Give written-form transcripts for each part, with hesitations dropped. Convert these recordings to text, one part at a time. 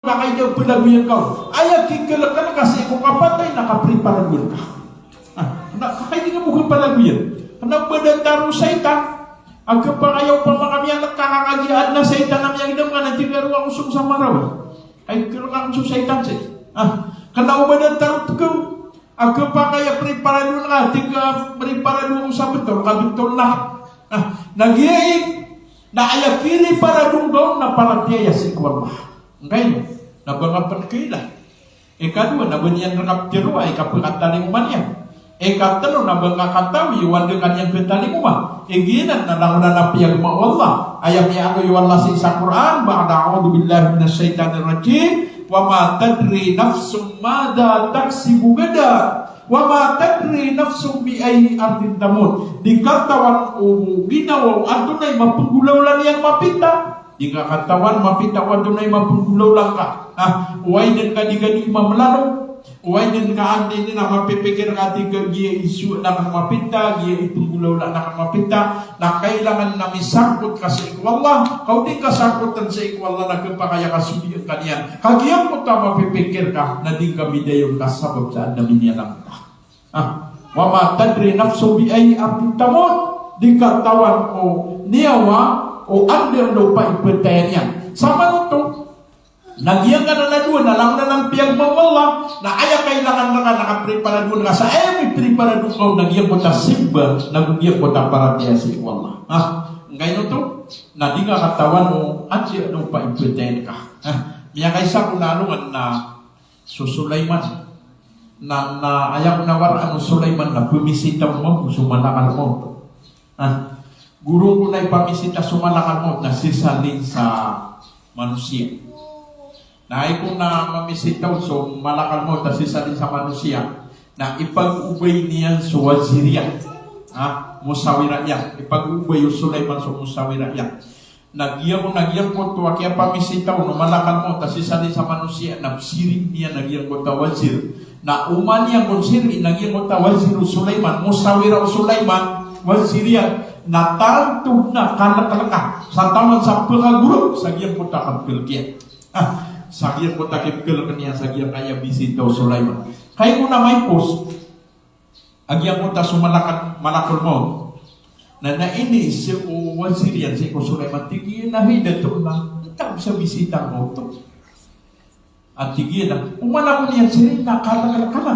Kakaidaw pinaguyan ka. Ayaw kikilak ka na kasi kung kapatay, nakapreparaguyan ka. Kakaidaw nga mukha palaguyan. Kanang badantaro sa itan. Ang kapakayaw pa makamiyan at kakakagiaan na sa itan na miyang idam ka, nantigaro ang usong sa maraw. Ay, kilo ka ang usong sa itan siya. Kanang badantaro ka. Ang kapakaya preparado na ka, tiga preparado ang usapit ka, kabintol lahat. Nagyayin, na ayaw kiri paradong daw na paratiyaya si Kwalma. Ngayon, nabangapan kaila. Ikadua, nabunyan nakaptiro ay kapagkataling umanya. Ikatalo, nabangakatawi, iwan dengan yang kataling umah. Iginan, nalanguna na piyag ma'Allah. Ayam niya ano iwan lasing sa Quran, ba'da a'udhu billahi minasyaitanir rajim, wa ma tadri nafsum mada taksibu gada, wa ma tadri nafsum bi ayyi ardin tamut. Dikatawan ginawaw adunay mapenggulaw lang yang mapita. Jika katawan mapitawan dunay mapugulaw lang ka. Uway din ka di mamalano. Uway din ka andi din na mapipikir ka di ka giya isu na mapita, giya ipugulaw lang na mapita, na kailangan na misangkot ka sa ikwallah. Kau di kasangkotan sa ikwallah na kapakaya kasudiyan ka niyan. Kagiyang mo ta mapipikir ka na di ka bidayon ka sabab saan na minyanang ka. Wa ma tadri nafsu bi ayyi ardin tamut. Di katawan o niyawa o under daw pa ipatayan yan. Sama nito, nagyang ka na doon, alam na ng piyag mo Allah, na ayaw kailangan na ka nakaprepara doon ka sa may prepara doon ka, nagyang ko ta simba, nagyang ko ta para tiya si Allah. Ngayon ito, na di ka katawan mo, at siya daw pa ipatayan ka. Miya kaysa ko nalungan na Sulaiman, na ayaw na waraan ng Sulaiman na bumisita mo, sumanakal mo. Guru ko na ipamisita sumalakal mo na sisalin sa manusia. Na ay kung na mamisita so malakal mo na sisalin sa manusia na ipag-ubay niyan sa waziriya. Musawira yan. Ipag-ubay yung Sulaiman sa musawira yan. Nagyang ko to kaya pamisita no malakal mo na sisalin sa manusia na siring niya nagyang ko ta wazir. Na uman niya kung siring nagyang ko ta wazir Sulaiman musawira Sulaiman waziriya. Natarantog na kalak-kalaka sa taman sa pagaguro sa giyang po takapil kaya. Sa giyang po takipil kanya sa giyang kaya bisito Sulaiman. Kaya ko na may post, agiyang po ta sumalakan malakol mo, na nainis si Wazirian si Sulaiman, tigil na hida to na, itang sa bisita mo to. At tigil na, umala ko niyan sila na kalak-kalaka na.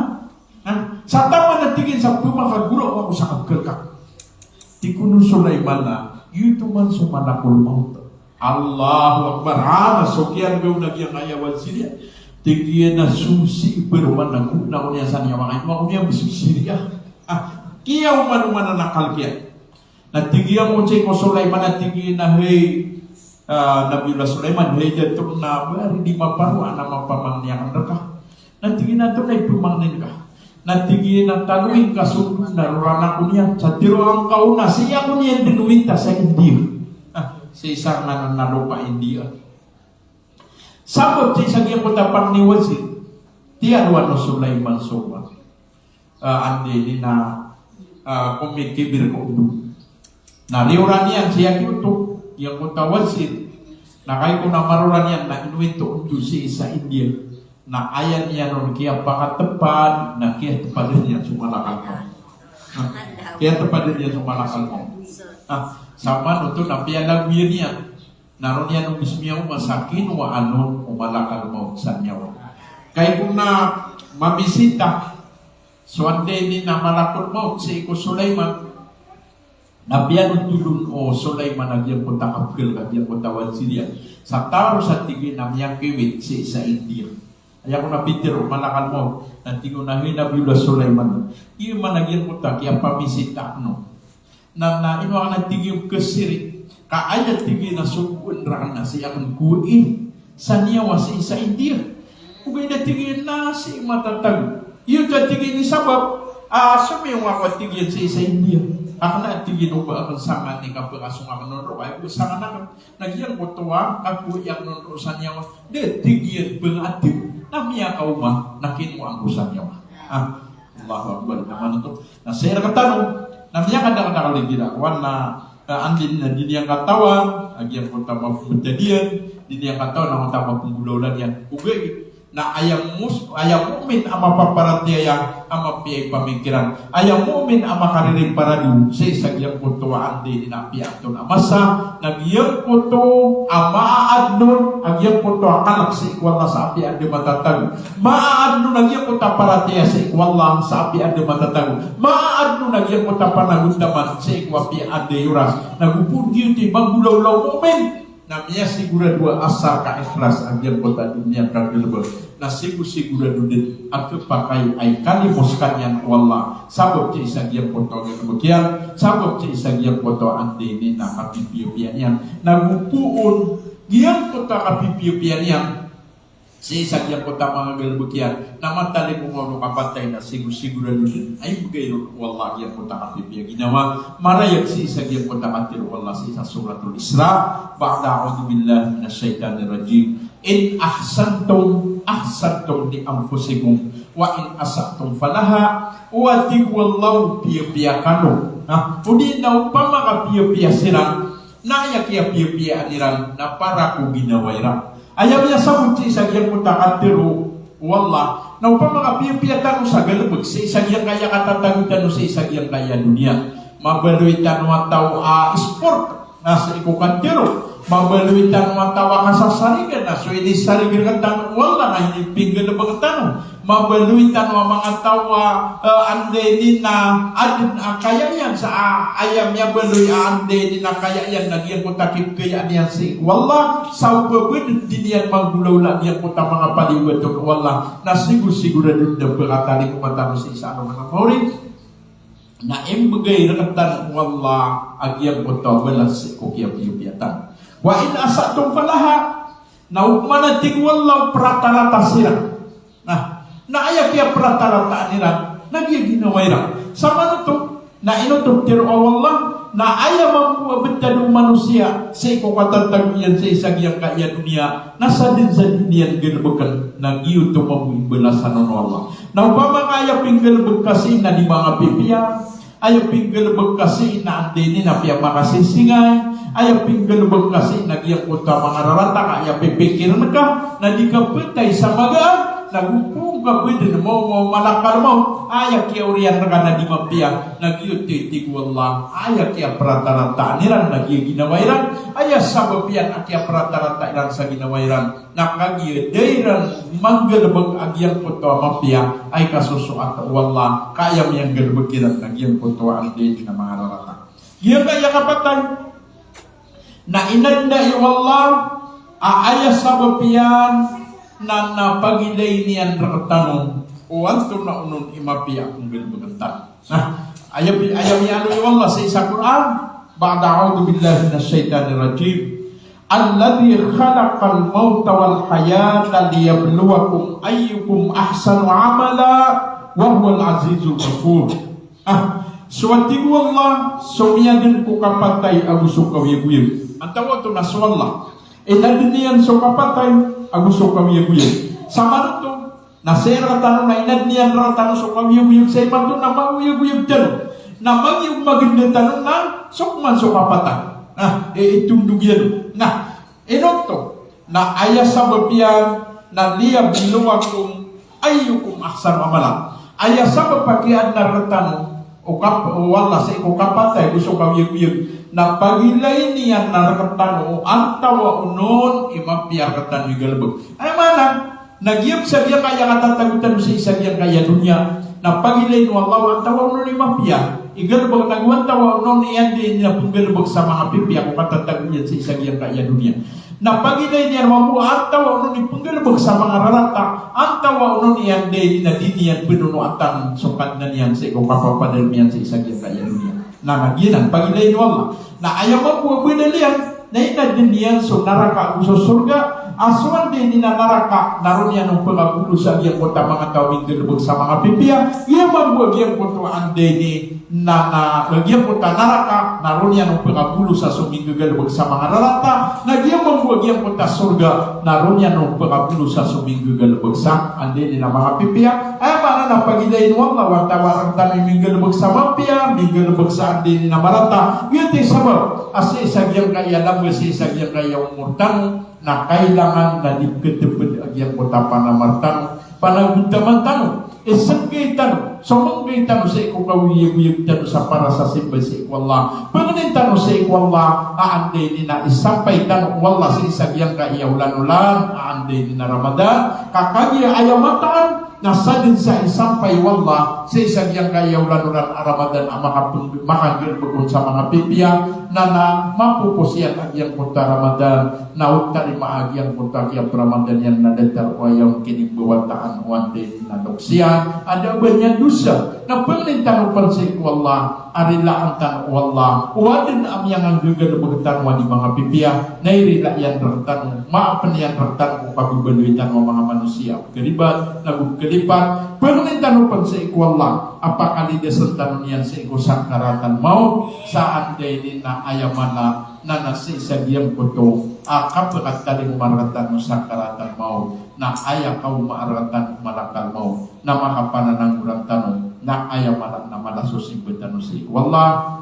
Sa taman na tigil sa pumagaguro ako sa kapil ka. Tikuno Sulaiman na, yuto man sumanakul maut. Allahu Akbar. Sokyan gawin na kiyang ayawan sila. Tigyan na susi, pero man nagkuna ko niya sa niya mga ito. Ako niya bisusiria. Kiyaw man na nakal kaya. Natigyan mo siya ko Sulaiman na tigyan na, hey, Nabiullah Sulaiman, hey, dato na, bari di maparuan na mapamangniyakan na ka. Natigyan na ito na ipumangnin ka. Natigil ng taluin kasunod na rana ko niya. Sa tiro ang kauna, siya ko niya dinuwinta sa India. Sa isang nananalo pa India. Sabot siya sa tapang ni Wazir. Tiyaruan no Sulaiman Soba. Andi na kumikibir ko doon. Nariuran niyan siya kito. Yang kota Wazir. Na kayo ko na maruran niyan na inuwinto doon si sa India. Na ayan niya nun kaya pakatepan na kaya tepadin niya sumalakal mo. Kaya tepadin niya sumalakal mo. Sama nuto na pianagwir niya. Naroon niya nung mismiyaw masakin wa anon umalakal mo sa nyawa. Kaya kung na mamisita suwande ni na malakal mo si Iko Sulaiman na pianong tulun o Sulaiman nagyang punta kapil nagyang punta wansiliya sa taro sa tigil na miyang kiwit si sa India. Ayaw ko na bitir o malakal mo. Nanti ko na Nabiullah Sulaiman. Iyo man nagyan mo ta, kaya pamisita no. Na ino ang natigil kesirit. Kaaya tigil na subuan rakan na siya kang kuin. Sa niya wasi sa India. Kung na tigil na si matatag. Iyo ta tigil ni sabab. Sumiyong ako tigil sa India. Ako na tigil ba akong sangan ni kapag asunga nonro. Ay ko sangan na nagyan ko tuwa. Ako yang nonro sa niya. De tigil bengatim. Namiya ka uma, nakinuang ko sa niya. Allahu Akbar naman ito. Na sir katanong, namiya ka na kaligida. Wan na andin na din yang katawan, agyang ko tamang pagdadian, di dia kata nang utama pembululan yang ugay na ayam mukmin ama paparatiaya ama piyay pamikiran ayam mukmin ama kariring paradu sa isagyang kutuwaan din na piyato na masa nagyang kuto ama aadnon agyang kuto akalak sa ikwal na sa api adi matatag maaadnon nagyang kuto paratiya sa ikwal lang sa api adi matatag maaadnon nagyang kuto panagundaman sa ikwal api adi yuras nagupudyo ti magulaw-law mukmin namanya sigurado asal ka ikhlas agyang kota dunia kagilbel na sigurado din ang pakai ay kalimoskan yan wala sabab ci isagyang kota ngabagyan sabab ci isagyang kota andi ni na kapipiupian yan nagupuon giyang kota kapipiupian yan si isagyang kota mga galbagyan na matali kung ano kapatay na sigurado din ay magayron wala giyang kota kapipiupian ginawa marayag si isagyang kota katir wala si sa suratul Isra ba'da a'udzu billahi minasyaitonir rajim in ahsantum li anfusikum wa in asatum falaha wa tiwallahu piyapiakano udi na upama ka piyapiya siran na yakia piyapiya aniran na para ko ginawairan ayaw niya sa mutsi sa giyang mutakatiro wallah na upama ka piyapiya tano sa galabag sa isa giyang kaya katatagutan sa isa giyang kaya dunia mabaluitan wa tao sport nasa ikukantiro mabaluitan wa tawa kasasarigan na so ini sarigan tanong wala na hindi pinggan na tanong mabaluitan wa mga tawa ande na adin kaya yan sa ayam ya baluy ande ni na kaya yan nagyan ko takip kaya niyan si wala sa ubabid din yan magulaw lang yan ko ta mga paliwat wala na sigurado na pagkatali ko matano sa isa ano mga favorit na imbagay rakatan wala agyang koto balas ko kiyapiyatan wa in asatum falaha na umanating wala pratarata sila na aya kaya pratarata nila nagyaginawaira sama nito na inutok tiro wala na aya mabuabitado manusia sa ikukatataguyan sa isagyang kaya dunia nasa din sa dunia ganabakan nagyo to mabuibalasan ng wala na upama kaya pinggalbag kasi na di mga pipiya ayaw pinggalbag kasi na andini na piya makasisingay ayaw pinggalbag kasi nagyang kuta mga rarata kaya pipikiran ka na di ka pitay sa magaan nagupong ka pwede mo malakal mo ayaw kaya uriyan ka na di mapiya nagyutitig wala ayaw kaya pratarata niran nagyaginawairan ayaw sabab yan kaya pratarata iran sa ginawairan nakagyadairan manggalbag agyang kuta mapiya ay kasusuat wala kaya miyang galbag kiran nagyang kuta ang din na mga rarata yan kaya kapatay na inanda iwallah aaya sabab yan na napagilay niyan rakatanong uwanto na unong imapiya kung galbagantan ayaw yan iwallah sa isa Quran ba'da a'udzu billahi minasyaitonir rajim alladzi khalaqal mauta wal hayata liyabluwakum ayyukum ahsanu amala wa huwal azizul ghafur suwati wallah sumiyaden ko kapatay aguso kawiyaguyag ang tawag to na suwallah inadinian so kapatay aguso kawiyaguyag sama nito na sera tanong na inadinian ratano so kawiyaguyag sa iba to na mawiyaguyag tanong na magyug maganda tanong na sukman so kapatay itundog yan na inokto na aya sabab yan na liya biluwag kong ayyukum ahsan amala aya sabab pakian na ratano o wala sa ikukapatay gusto kawiyag-wiyag na pagilay niyan na rakatano o antawa unon imapiyakatan ni galbag ay mana nagyab sa biya kaya katatagutan sa isa biya kaya dunya na pagilay no Allah antawa unon imapiya igalbag nagwantawa unon iyan din na paggalbag sa mga pipiya kung katatagutan sa isa biya kaya dunya na pagilay niyan mamu antawa unon ipaggalbag sa mga rarata antawa unon iyan din na diniyan pinunuatan sukat na niyan sa ikapapadal niyan sa isa biya kaya dunya na nagyinan pagilay no Allah na ayaw magbuwabwila liyan na inadin niyan so naraka sa surga asuan din ni naraka naroon yan ang pagagulo sa iyang kota mga tawing galubog sa mga pipiya iya magbuwag iyang kota ande ni na iyang kota naraka naroon yan ang pagagulo sa suming galubog sa mga rarata na iyang membuat yang kota surga narunya no pekapulu sa suminggu galebeksa ande ni na mga pipia ay para na pagidain wala wartawarang tanay minggu lebeksa mapia minggu lebeksa ande ni na marata yun sabab asa isagyang kaya lang si isagyang kaya umurtan na kailangan na dipketeped agyang kota panamartan panaguntaman tanong isagay tanong sumanggay tanong sa ikaw kawiyag-wiyag tanong sa para sa simba sa ikwallah panganin tanong sa ikwallah aanday ni na isampay tanong wala sa isagyang kaiyawlan-ulan aanday ni na Ramadan kakagya ayamataan nasa din sa isampay wala sa isagyang kaiyawlan-ulan Ramadan ang makagirbugon sa mga pipya na mapupusyan agyang punta Ramadan na utari maagyang punta kiyang Ramadan yan na letter o yung kinigbuwataan wante na luksiyan ada banyak dosa na pangintan upan sa ikwallah arila ang tanong wallah wadin am yang ang gagal bagatan wa di mga pipya na irila yan rantan maapan yan rantan kung pagubaluitan ng mga manusia keribat nagugkelipat pangintan upan sa ikwallah apakali desan tanong yan sa ikusangkaratan mau saan day na ayamana na nasisagyang kuto akapakat tali umaratan mo sa karatan mau na ayaw ka umaratan malakal mau na makapananang urang tanong na ayamana na malasusin betano si wallah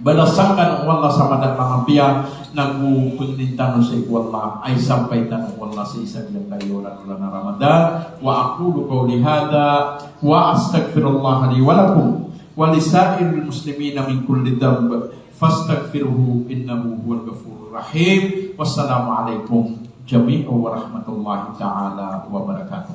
balasakan wallah sama dan mga piya nagpundin tanong si wallah ay sampay tanong wallah sa isagyang kayuran na Ramadan wa aqulu qawli hadha wa astaghfirullah li wa lakum wa lisairil muslimina min kulli dhanb fastaghfiruhu innahu huwal ghafurur rahim. Wassalamualaikum jami'an warahmatullahi taala wabarakatuh.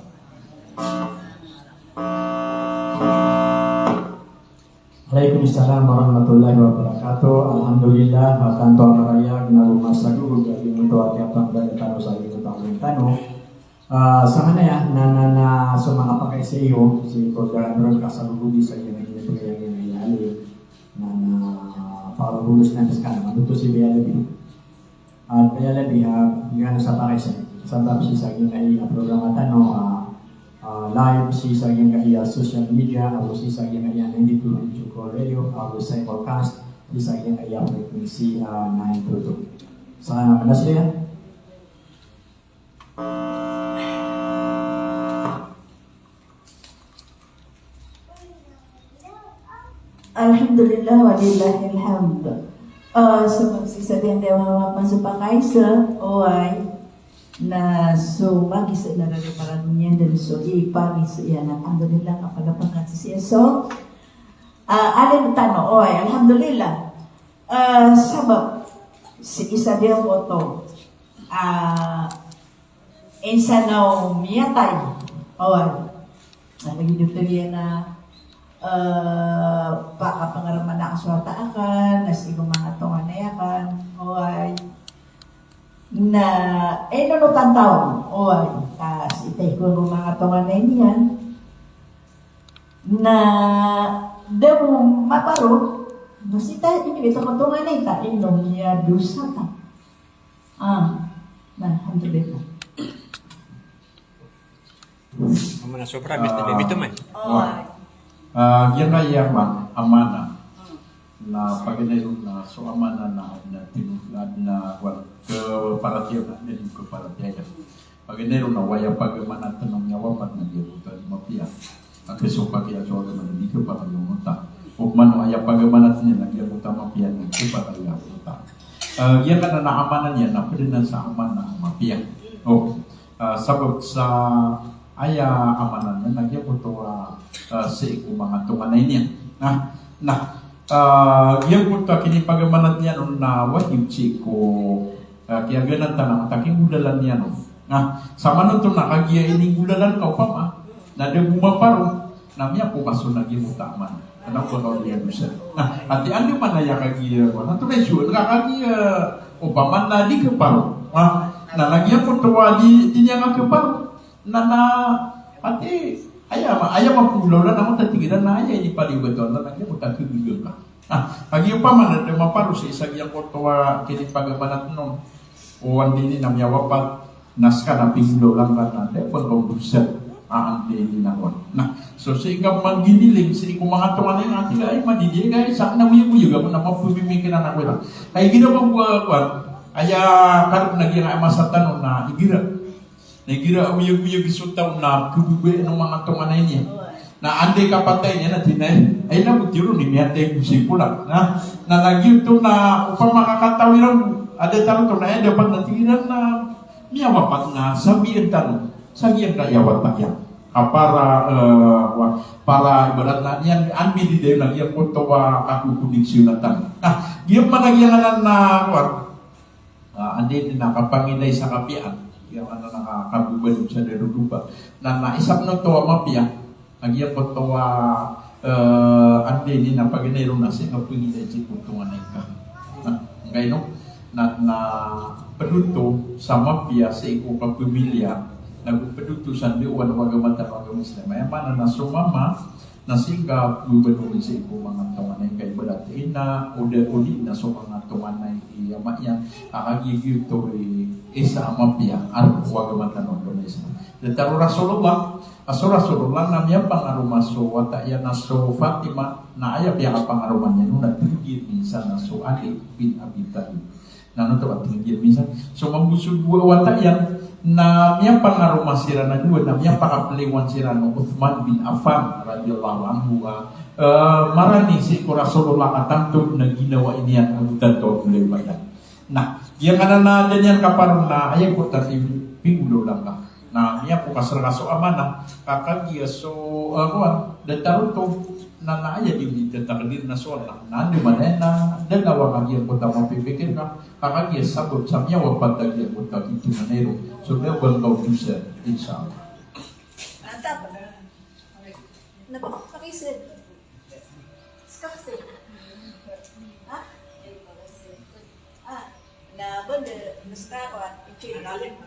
Waalaikumsalam warahmatullahi wabarakatuh. Alhamdulillah kanto maraya ginawa masagu jadi untuk akyapang dagatano sa iyo tano. Sama na ya na sa mga pakai sa iyo si Kodran kasalugi sa iyo yang na para lulus na sekarang itu si biaya lebih dengan sa pakai sa sabab si sa iyo ay program atano live si sa iyo ay social media atau si sa iyo ay hindi tuloy ko radio atau sa podcast si sa iyo ay frekuensi na ito. Sana manas ya. Alhamdulillah walillahil hamd. Sisa din dewa masupakay sa oay na so magisa na rin para dunia dan so ipagi sa iyan. Alhamdulillah kapalapakan sa siya. So, alin tano oay, alhamdulillah. Sabab si isa dia foto insanaw miyatay oay. Nagigidot niya na pangaraman na aswata akan nas ibang mga tongan na yakan oay na nunutan taon oay itay ko ng mga tongan na yan na daw maparo masita ini ito kong tongan na ita inom niya dusa ta alhamdulillah Mana sobra bista bebito man. Yan na yung amana na paginayon na so amana na tinulad na keparatiyan na din keparatiyan paginayon na waya pagmana tanong nyawapat na dirutan mapia keso pagya so na di keparatiyan uta ukman waya pagmana niya na dirutan mapia ng keparatiyan uta yan na amana niya na pwede sa amana mapia sabab sa aya amanan na nagya po ito sa iku mga tungan na inyan. Yan po ito kinipagamanat niya na wahib si ko kaya ganan tanang taking gudalan niya no. Sama nun ito nakagiya ining gudalan ka upama na de bumaparo na miya po maso nagya mo taman. Anong po kau niya bisa. Ati ano man na yakagiya ko. Nato na siya nakagiya upama na di kaparo. Na nagya po ito di niya nga kaparo. Nana ati ayam mapulaw na naman tatigilan na ayay ni palibaton na nagya mo takibigan ka. Pagi pa man na maparo sa isagyang kortowa kinipagamanat no. Uwan din na miyawapat naska na pinglo lang ka na tepon kong buset ang din na kon. So sa ikang maginiling sa ikong mga tungan na ati ay madidi kay sa na uyug-uyug ako na mapumimikin na nakwela. Ay ginawang kuwan Aya karep nagira masa tanong na igira. Nagira uyug-uyug isutaw na kubube ng mga tunganay niya. Na ande kapatay niya na tinay. Ay na butiro ni miyate kusipula. Na lagi ito na upang makakatawiran ada tanong to na dapat natigiran na niya wapat na sabihin tanong. Sabihin kaya watak yan. Para ibarat na yan anbi di dayo lagi ang kuntawa kakukudik silatan. Giyang managyanganan na andi nakapangilay sa kapian. Yung nakakabubad sa deruduba. Na naisap na to mapia. Agiyang kuntawa andi ni napaginayro na siya kapangilay si kuntungan na ika. Ngayon no? Na peduto sa mapia sa iko kapamilya. Nagpeduto sa diwan wagamata wagamuslim. May mana na sumama na singka gubernur sa iko mga tumanay kay balatin na uli na so mga tumanay iyamaya akagigil to isa amapia at wagamata no Indonesia. Detaru Rasulullah na miya pangarumaso wata ya naso Fatima na aya biya pangarumannya nuna tinggi minsan naso Ali bin Abi Thalib. Nano to tinggi minsan so mambusud dua wata yan na miya pangaruma sira na dua na miya pakapaliwan sira no Uthman bin Affan radhiyallahu anhu marani si Rasulullah katanto na ginawa ini yang abutan to lebayan. Nah, yang ana na ganyan kaparon na ayay ko tati pingulo lang ka. Na miya po kasargaso amana kakagya so detaru to na naaya di takdir na sola na di manena dalawa kagya po ta mapipikir ka kakagya sabot sa miya wapat kagya po ta itu manero so dia belum bisa insyaallah. Mantap. Nakakisip. Skakasip. Ha? Na benda mesta ko icin nalim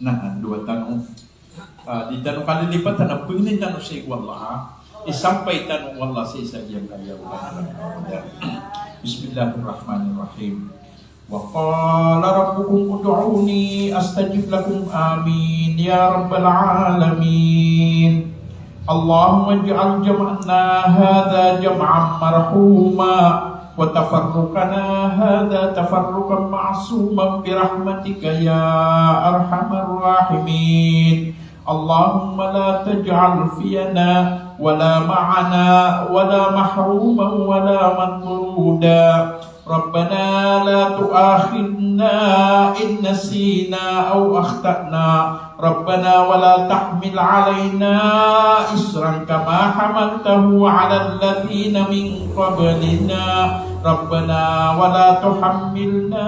Nah, dua tanong. Di tanong kalilipatan na pwede tanong sa ikwallah, isampay tanong wallah sa isa yang kaya Bismillahirrahmanirrahim. Wa qala rabbukum ud'uni astajib lakum amin ya rabbal alamin. Allahumma ij'al jam'ana hadha jam'an marhuma wa tafarruqana hadha tafarruqan ma'suman bi rahmatika ya arhamar rahimin. Allahumma la taj'al fiyana wala ma'ana wala mahruman wala matruda. Rabbana la tu'akhidna in nasina aw akhtana. Rabbana wa la tahmil alaina isran kama hamaltahu ala alladhina min qablina. Rabbana wa la tuhammilna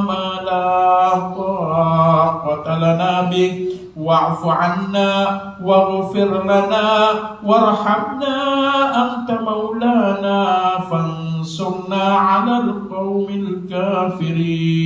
ma la taqata lana bih. Wa'fu 'anna waghfir lana warhamna anta maulana fansurna 'alal qaumil kafirin.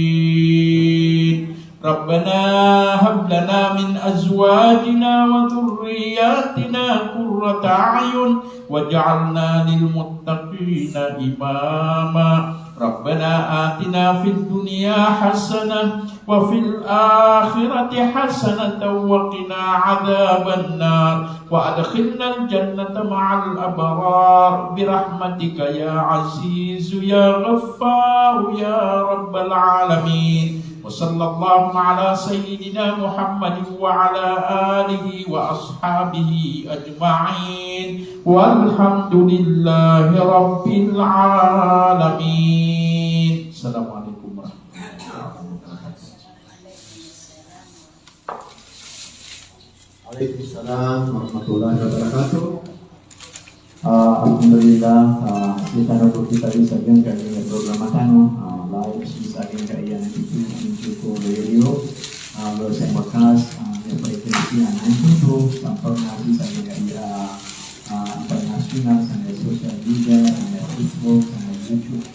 Rabbana hab lana min azwajina wa dhurriyyatina qurrata a'yun waj'alna lil muttaqina imama. Rabbana atina fid dunya hasanah wa fil akhirati hasanatan wa qina adzaban nar wa adkhilna al jannata ma'al abrar bi rahmatika ya aziz ya ghaffar ya rabbal alamin. Wa sallallahu ala sayyidina Muhammad wa ala alihi wa ashabihi ajma'in walhamdulillahi rabbil alamin. Assalamualaikum warahmatullahi wabarakatuh. Waalaikumsalam warahmatullahi wabarakatuh. Alhamdulillah kita nunggu kita bisa yang kaya program matano live bisa yang kaya nanti mencukup radio bersama bekas yang berfungsi anak itu sampai nanti saya kaya internasional sampai sosial media sampai Facebook sampai YouTube.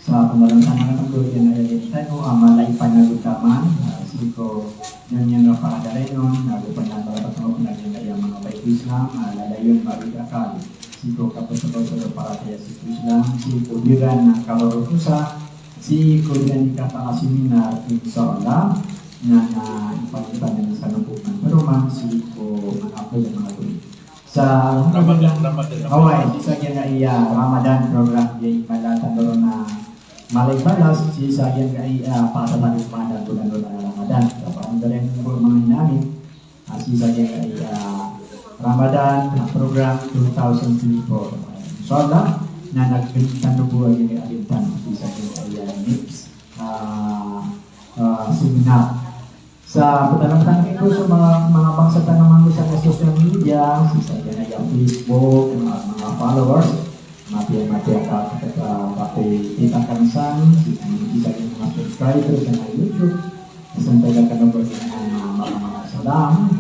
Sa pembalangan ng yang ada di tayo amalay panagutaman siko yang napakadalayon nagupanagalapat ng pinaging mga baik Islam lalayon marigakal siko kapag-kapag para kaya si Islam siko biran ng kabarutusa siko yan ikatang seminar inshallah na ipalitan ng sanupok ng perumahan siko manapoy ng mga tuloy sa Ramadan. Away, sa kaya iya Ramadan program yung malala tanong na malay balas si Sagyan kay para pada bulan Ramadan. Kapag rin po mga namin si Sagyan kay Ramadan program 2024. Inshallah na nagtanong po ay alintan si Sagyan kay NIPS seminar. Sa padalang ito sa mga bangsa naman sa social media, sa Facebook, mga followers, mati ka kita kansan, isa yung mga subscribers sa YouTube, isang taga ka na mga salam,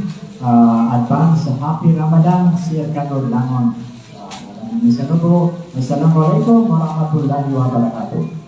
advance happy Ramadan, Sir Kanor Langon. Assalamualaikum warahmatullahi wabarakatuh.